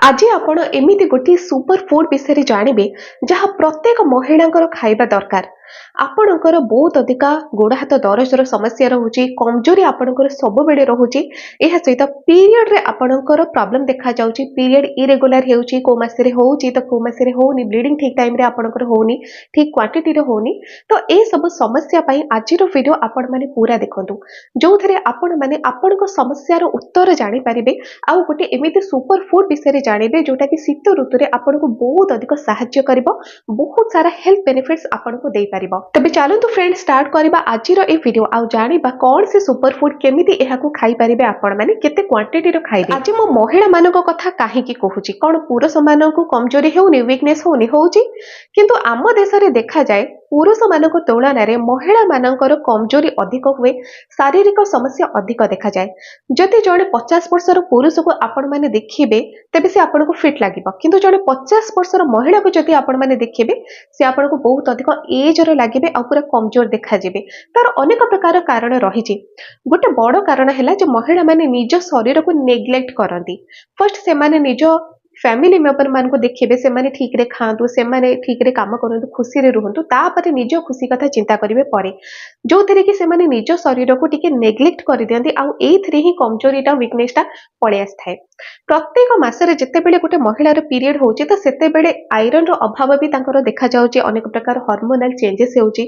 आज आपण एमिति गोटे सुपर फूड विषय जानवे जहाँ प्रत्येक महिला खाइबा दरकार। आपणकर बहुत अधिका गोड़ हाथ दरजर समस्या रोचे, कमजोरी आपणकर सब बेले रोचे। यह सहित पीरियड रे आपणकर प्रॉब्लम देखा जाउची, पीरियड इरेगुलर हेउची, को मासे रे होउची तो को मासे रे होउनी, ब्लीडिंग ठीक टाइम रे आपणकर होउनी, ठीक क्वांटिटी रे होउनी। तो ए सब समस्या पई आजिर वीडियो आपण माने पूरा देखंतु, जो थरे आपण माने आपणको समस्या रो उत्तर जानि परिबे। आउ गोटे एमिति सुपर फूड विषय जानिबे जोटा कि शीत ऋतु रे आपनको बहुत अधिक सहाय्य करिबो, बहुत सारा हेल्थ बेनिफिट्स आपनको देई परिबो। तबे चलंतु फ्रेंड स्टार्ट करिबा आजिर ए वीडियो आउ जानिबा कोन से सुपर फूड केमिति एहाकु खाइ परिबे, आपण माने केते क्वांटिटी रो खाइबे। आज मो महिला मानको कथा काहे की कहूची, कोन पुरुष मानको कमजोरी हेउनी, वीकनेस होउनी होउची, किंतु आम देश रे देखा जाए पुरुष मानक तुलन में महिला मानकर कमजोरी अधिक हुए, शारीरिक समस्या अधिक देखा जाए। जदि जड़े 50 वर्षर पुरुष को आपण मैंने देखिए तेबे से आपन को फिट लगे, किंतु जड़े 50 वर्षर महिला को जदि आपण मैंने देखिए से आपन को बहुत अधिक एज रो लगे आ पूरा कमजोर देखा जिवे। तार अनेक प्रकार कारण रही। गोटे बड़ कारण है जो महिला माने निज शरीर को नेग्लेक्ट करती। फर्स्ट से माने निज फैमिली मेंबर मान को देखिए से माने ठीक रे खातु, से माने ठीक रे काम करंतु, खुशी रे रुहंतु, तापर निज खुशी कथा चिंता करिवे परे, जो थरे कि से माने निज शरीर को टिके नेग्लेक्ट कर दियंती। आ एथरे ही कमजोरीटा वीकनेसटा पळे आस्थाय। प्रत्येक मासरे जते बेले गोटे महिलार पीरियड होउची तो सेते बेले आयरन रो अभाव भी तांकर देखा जाउची, अनेक प्रकार हार्मोनल चेंजेस होउची।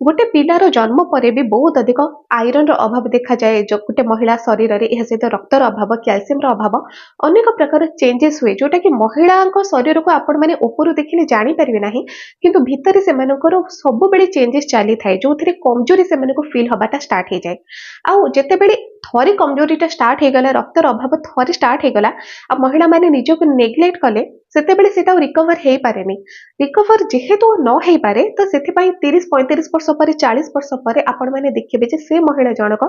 गोटे पिलार जन्म परे भी बहुत अधिक आयरन रो अभाव देखा जाए जो गोटे महिला शरीर रे। एहा सहित रक्तर अभाव, कैल्शियम रो अभाव, अनेक प्रकार चेंजेस हुए जोटा कि महिला शरीर को आपण माने ऊपर देखिले जानि परिबे नाही, किंतु भितर से मानकर सब बेले चेंजेस चली थाए, जो थरे कमजोरी से माने को फील हबाटा स्टार्ट हो जाए। आउ जते बेले थरी कमजोरीटा स्टार्ट हो गला, रक्तर अभाव थरी स्टार्ट हो गला, आ महिला माने निज को नेग्लेक्ट कले, सेते बेले सेटा रिकवर हेई पारेनी। रिकवर जेहेतु न हेई पारे तो सेति पई 30-35 वर्ष पर, 40 वर्ष पर आपण माने देखिबे जे से महिला जनक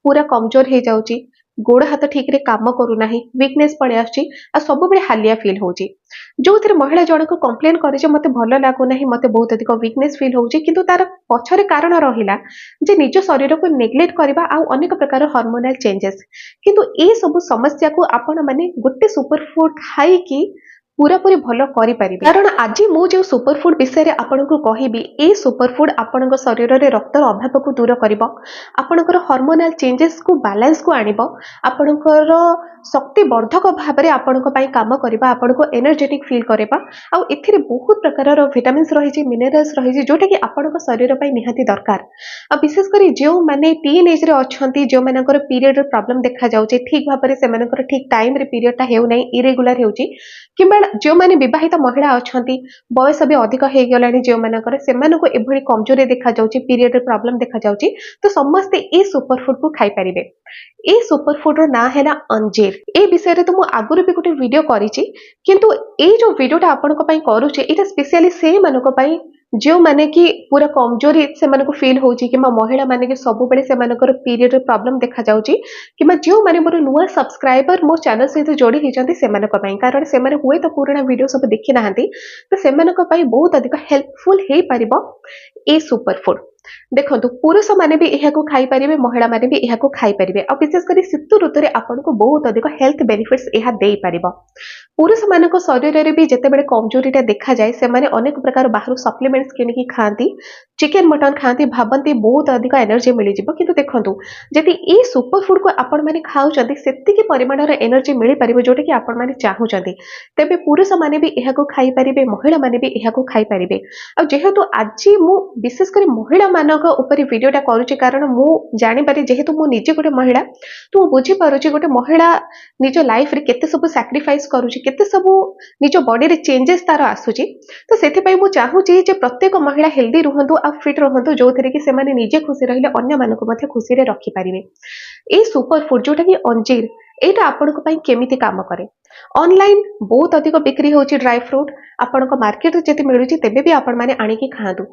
पूरा कमजोर हे जाउची, गोड़ हाथ ठीक रे काम करू नाही, वीकनेस पळे आछी, आ सब बेले हालिया फील होउची। जो थरे महिला जनक कंप्लेन करे जे मते भलो लागु नाही, मते बहुत अधिक वीकनेस फील होउची, किंतु तार पछरे कारण रहिला जे निज शरीर को नेग्लेक्ट करबा आ अनेक प्रकार हार्मोनल चेंजेस। किंतु ए सब समस्या को आपण माने गोटे सुपर फूड खाई की पूरा पूरी भलो करि परिबे। कारण आज मु जो सुपर फूड विषय रे आपनको कहिबी, ए सुपर फूड आपनको शरीर रे रक्तर अभाव को दूर करिवो, आपनकर हार्मोनल चेंजेस को बैलेंस को आनिबो, आपनकर शक्ति वर्धक भाव रे आपनको पई काम करिबा, आपनको एनर्जेटिक फील करेबा। आ एथिरे बहुत प्रकार रो विटामिन्स रहिछि, मिनरल्स रहिछि, जोटा कि आपनको शरीर पई निहाती दरकार। आ विशेष करी जो माने टीन एज रे अछंती, जो मानकर पीरियड रे प्रॉब्लम देखा जाउछि, ठीक भाबरे से मानकर ठीक टाइम रे पीरियड ता हेउ नै, इरेगुलर हेउछि, किंबा जो माने विवाहित महिला अछंती, बयस भी अधिक हे गलानी, जो मानकर सेमानको एभली कमजोरी देखा जाउछि, पीरियड रे प्रॉब्लम देखा जाउछि, तो समस्ते ए सुपर फूड को खाइ परिबे। ए सुपर फूड रो ना हैला अंजीर। ए विषय रे तो मु आगुरु भी गोटे वीडियो करिछि, किंतु ए जो वीडियोटा आपनको पई करूछि एटा स्पेशली से मानको पई जो माने कि पूरा कमजोरी से मानको फील होउछि, किमा महिला माने कि सब बेले से मानकर पीरियड रे प्रॉब्लम देखा जाउछि, किमा जो माने मोर नुवा सब्सक्राइबर मो चैनल सहित जोड़ी हिचंती से मानको पई, कारण से माने हुए तो पुराना वीडियो सब देखि नाहंती, तो से मानको पई बहुत अधिक हेल्पफुल हे परिबो ए सुपर फूड। देखंतु पुरुष माने भी एहाको खाइ परिबे, महिला माने भी एहाको खाइ परिबे। आ विशेष करी शीत ऋतु रे आपनको बहुत अधिक हेल्थ बेनिफिट्स एहा देई परिबो। पुरुष मानक शरीर रे भी जते बेले कमजोरीटा देखा जाए, से माने अनेक प्रकार बाहर सप्लीमेंट्स किनि की खांती, चिकन मटन खांती, भाबंती बहुत अधिक एनर्जी मिली जिवो, किंतु देखंतु जदि ए सुपर फूड को आपण माने खाउचंती सेति के परिमाण रे एनर्जी मिली परिबो जोटा कि आपण माने चाहुचंती, तेबे पुरुष माने भी एहाको खाइ परिबे, महिला माने भी एहाको खाइ परिबे। आ जेहेतु आजि मु विशेष करी महिला मानक ऊपर वीडियोटा करूची, कारण मु जानि पारे जेहेतु मु निजे गोटे महिला, तो बुझी पारुची गोटे महिला निज लाइफ रे केते सब सैक्रिफाइस करूची, केते सब निज बॉडी रे चेंजेस तार आसुची। तो सेति पई मु चाहूची जे प्रत्येक महिला हेल्दी रहंतु आ फिट रहंतु, जो थरे कि से माने निजे खुशी रहिले अन्य मानको मध्ये खुशी रे रखि परिबे। ए सुपर फूड जोटा कि अंजीर, एटा आपनको पई केमिति काम करे। ऑनलाइन बहुत अधिक बिक्री होची ड्राई फ्रूट, आपनको मार्केट रे जति मिलुची तेबे भी आपण माने आनी की खांतु।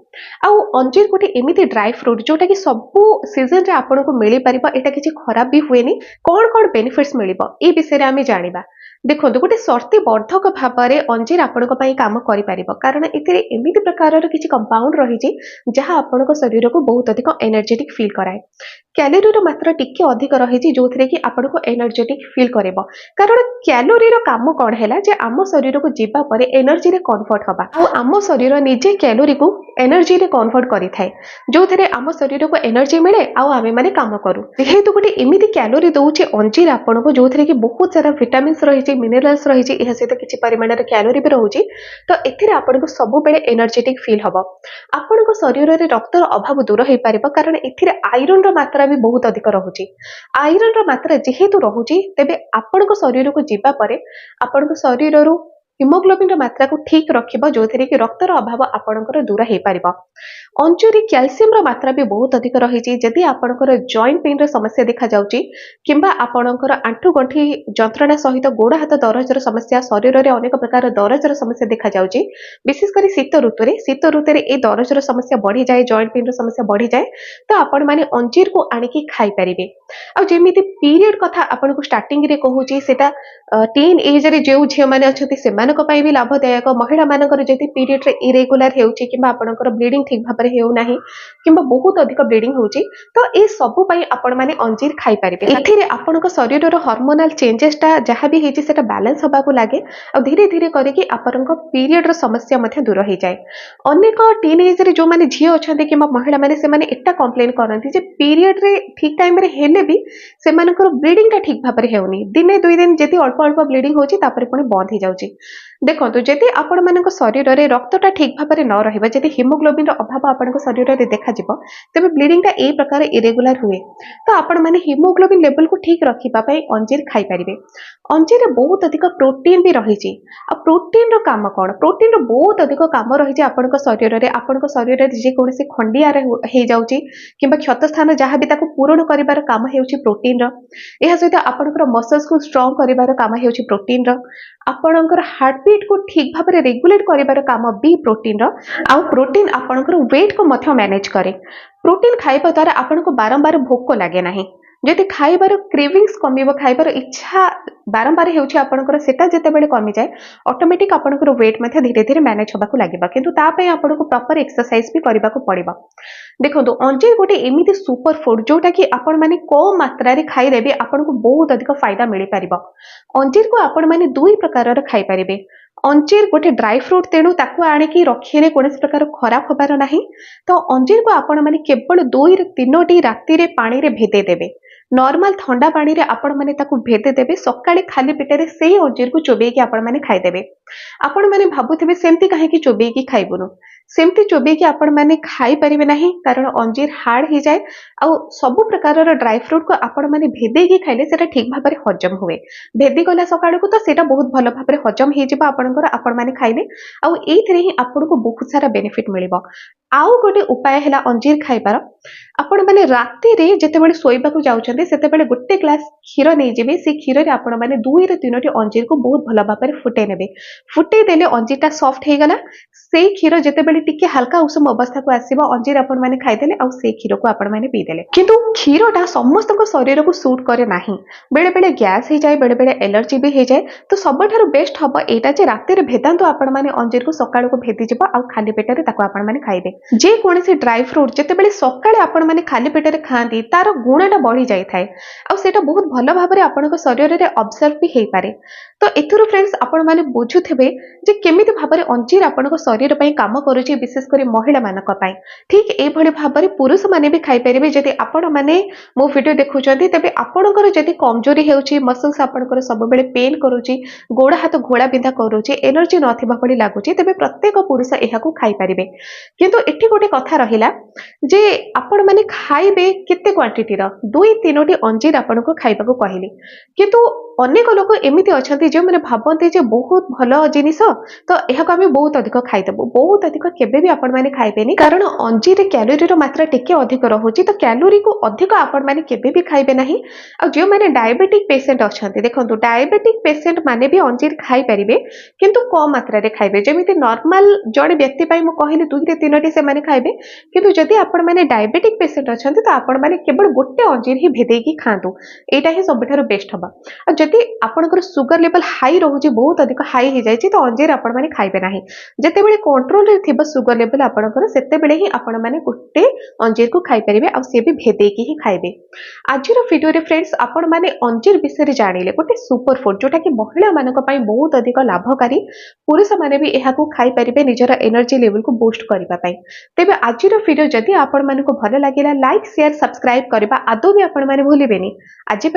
आ अंजीर गोटे एमिति ड्राई फ्रूट जोटा कि सब सीजन रे आपनको मिली परिबो, एटा किछि खराब भी हुएनी। कोन कोन बेनिफिट्स मिलिबो ए विषय रे आमे जानिबा। देखो गोटे सर्ती वर्धक भाव में अंजीर आपण काम कर कारण एमती प्रकार किसी कंपाउंड रही जहाँ आपण शरीर को बहुत अधिक एनर्जेटिक फील कराए क्यालोरी मात्रा टिके अधिक रही जो कि आपको एनर्जेटिक फील कर कारण क्यालोरी काम कौन है जे आम शरीर को जीवा पर एनर्जी रे कन्वर्ट हवा और आम शरीर निजे क्यालोरी को एनर्जी रे कन्वर्ट करें जो थे आम शरीर को एनर्जी मिले आम मैंने काम करूँ जेहेतु गोटे एमती क्यालोरी दौचे अंजीर आपण को जो थे कि बहुत सारा विटामिन्स रही मिनरल्स रही सहित किसी परिमाण क्यालोरी भी रोचे तो ये सब एनर्जेटिक फील हम आपण शरीर में रक्तर अभाव दूर हो पार कारण आयरन मात्रा भी बहुत अधिक रोचे आयरन मात्रा जेहेतु रोचे तेज आपण शरीर को जीवा पर आपण शरीर हिमोग्लोबिन मात्रा को ठीक रखिबा जो थे कि रक्तर अभाव आपणकर दूर हो पार अंजूरी कैल्शियम मात्रा भी बहुत अधिक रही जदि आपणकर जॉइंट पेन समस्या देखा जाउची किंबा आपणकर आंठु गंठी जंत्रणा सहित गोड़ हाथ दरजर समस्या शरीर में अनेक प्रकार दरजर समस्या देखा जाउची विशेषकर शीत ऋतु ए दरजर समस्या बढ़ी जाए जॉइंट पेन समस्या बढ़ी जाए तो आपण माने अंजीर को आनिकी खाई परिबे आ जेमिति पीरियड कथा आपन को स्टार्टिंग रे कहूची सेटा टीन एज रे जो झियो माने अछती सेमानक पई भी लाभदायक महिला मानकर जति पीरियड रे इरेगुलर हेउची किंबा आपनकर ब्लीडिंग ठीक भाबरे हेउ नाही किंबा बहुत अधिक ब्लीडिंग होउची तो ए सब पई आपण माने अंजीर खाई परिबे एथिरे आपनक शरीर रो हार्मोनल चेंजेस ता जहां भी हेची सेटा बैलेंस होबा को लागे आ धीरे धीरे करके आपनक पीरियड रो समस्या मध्ये दूर हो जाए अनेक टीन एज रे जो माने झियो अछंती किंबा महिला माने से माने एटा कंप्लेन करंती जे पीरियड रे ठीक टाइम रे हेले भी सेमानकर ब्लीडिंग ता ठीक भाबरे हेउनी दिने दुई दिन जति अल्प अल्प ब्लीडिंग होची तापरे पुनी बंद हो जाउची देखो जदि आपण मानक शरीर में रक्तटा ठीक भाव में न रही जदि हिमोग्लोबिन अभाव आपण शरीर में देखा तेज ब्लीडिंग टा ए प्रकार इरेगुलर हुए तो आपण माने हिमोग्लोबिन लेवल को ठीक रखापी अंजीर खाई पारे अंजीर बहुत अधिक प्रोटीन भी रही प्रोटीन रो काम कौन प्रोटीन रो बहुत अधिक काम रही आपण शरीर में आपण शरीर में जेकोसी खंडिया हो जाऊँगी कि क्षत स्थान जहाँ भी पूरण कर काम हो प्रोटीन रहा सहित आपंकर मसल्स को स्ट्रंग कर काम हो प्रोटीन आपणकर हार्टबीट को ठीक भाव में रेगुलेट कर काम भी प्रोटीन आउ प्रोटीन आपणकर वेट को मध्य मैनेज करे प्रोटीन खाइबा द्वारा आपन को बारंबार भोक लगे नहीं जदि खाइबार क्रेविंग्स कमिबो खाइबार इच्छा बारंबार हेउछि आपनकर सेटा जेतेबेले कमी जाए ऑटोमेटिक आपनकर वेट मध्ये धीरे धीरे मैनेज होबाकू लागिबा किंतु ता पय आपनको प्रॉपर एक्सरसाइज भी करबाकू पड़िबा देखो अंजीर गोटे एमिति सुपर फूड जोटा कि आपण माने कम मात्रा रे खाइले भी आपनको बहुत अधिक फायदा मिल पारिबा अंजीर को आपण माने दुई प्रकार रे खाइ परिबे अंजीर गोटे ड्राई फ्रूट तेणु ताकू आनिकी रखिले कोनोसी प्रकार खराब होबार नाही तो अंजीर को आपण माने केवल 2 रे 3 राति रे पानी रे भेदे देबे नॉर्मल ठंडा पानी रे आपण माने ताकू भेदे देबे सकाळे खाली पेटरे सेही अंजीर को चोबे कि आपण माने खाइ देबे आपण माने भाबुथिबे सेमती काहे कि चोबे कि खाइबुनु सेमती चोबे कि आपण माने खाइ परिबे नाही कारण अंजीर हार्ड हो जाए आ सब प्रकार ड्राई फ्रूट को आपण माने भेदे कि खाइले सेटा ठीक भाबरे हजम हुए भेदी गला सकाळ को तो सेटा बहुत भलो भाबरे हजम हे जिबा आपणकर आपण माने खाइले आ एथिरे ही आपण को बहुत सारा बेनिफिट मिलिबो आउ गोटे उपाय हैला अंजीर खाइबार आपण माने राति रे जेतेबेले सोइबा को जाउछन्ते सेतेबेले गोटे ग्लास क्षीर नै जेबे से क्षीर रे आपण माने 2 रे 3 अंजीर को बहुत भलो भाबरे फुटे नेबे फुटे देले अंजीरटा सॉफ्ट हे गला से क्षीर जेतेबेले टिके हल्का उषम अवस्था को आसीबो अंजीर आपण माने खाइ देले आ से क्षीर को आपण माने पी देले किंतु क्षीरटा समस्त को शरीर को सूट करे नाही बेले बेले गैस हे जाय बेले बेले एलर्जी भी हे जाय तो सबठारु बेस्ट हबो एटा जे राति रे भेदांतो आपण माने अंजीर को सकाळ को भेदी जिवो आ खाली पेट रे ताको आपण माने खाइबे जे कोनसी ड्राई फ्रूट जेतेबेले सकाळे आपण माने खाली पेट रे खांती तार गुणटा बढ़ी जाय थाए आ सेटा बहुत भलो भाबरे आपण को शरीर रे ऑब्जर्व भी हे पारे तो एथुरु फ्रेंड्स आपण माने बुझुथिबे जे केमिति भाबरे अंजीर आपण को शरीर पई काम करूची विशेष करी महिला मानक पई ठीक ए भली भाबरे पुरुष माने भी खाइ परिबे जदि आपण माने मो वीडियो देखुचंती तबे आपणकर जदि कमजोरी हेउची मसल्स आपणकर सब बेले पेन करूची गोड़ हाथ घोड़ा बिंधा करूची एनर्जी नथिबा पड़ी लागुची तबे प्रत्येक पुरुष एहा को खाइ परिबे किंतु एठी गोटे कथा रहिला जे आपण माने खाइबे केते क्वांटिटी रो 2-3 अंजीर आपण को खाइबा को कहली किंतु अनेक लोक एमिति अछंती जे माने भाबंते जे बहुत भलो जिनिस तो एहा को आमे बहुत अधिक खाइ देबो बहुत अधिक केबे भी आपण माने खाइबेनी कारण अंजीर कैलोरी रो मात्रा टिके अधिक रहउची तो कैलोरी को अधिक आपण माने केबे भी खाइबे नाही आ जे माने डायबिटिक पेशेंट अछंती देखंतु डायबिटिक पेशेंट माने भी अंजीर खाइ परिबे किंतु कम मात्रा रे खाइबे जेमिति नॉर्मल जड़े व्यक्ति पई मु कहली 2-3 से माने खाइबे किंतु जदि आपण माने डायबिटिक पेशेंट अछंती तो आपण माने केवल गोटे अंजीर ही भेदेकी खांतु एटा ही सबठारु बेस्ट हबा आ जदि आपणकर सुगर लेवल हाई रोचे बहुत अधिक हाई हो जाए तो अंजीर आपण मैंने खाइबे ना जितेबाला कंट्रोल थे सुगर लेवल आपणकर से ही आपण मैंने गोटे अंजीर को खाईपारे आ सी भी भेदेक ही खाइबे। आज भिडियो फ्रेंड्स आपण मैंने अंजीर विषय जानिले गोटे सुपर फूड जोटा कि महिला मानक पई बहुत अधिक लाभकारी पुरुष माने भी यह खाईपारे निजर एनर्जी लेवल को बूस्ट करने तेज आज भिडियो जदि आपण मानक भल लगे लाइक शेयर सब्सक्राइब करने आदौ भी आपण मैंने भूलें आज।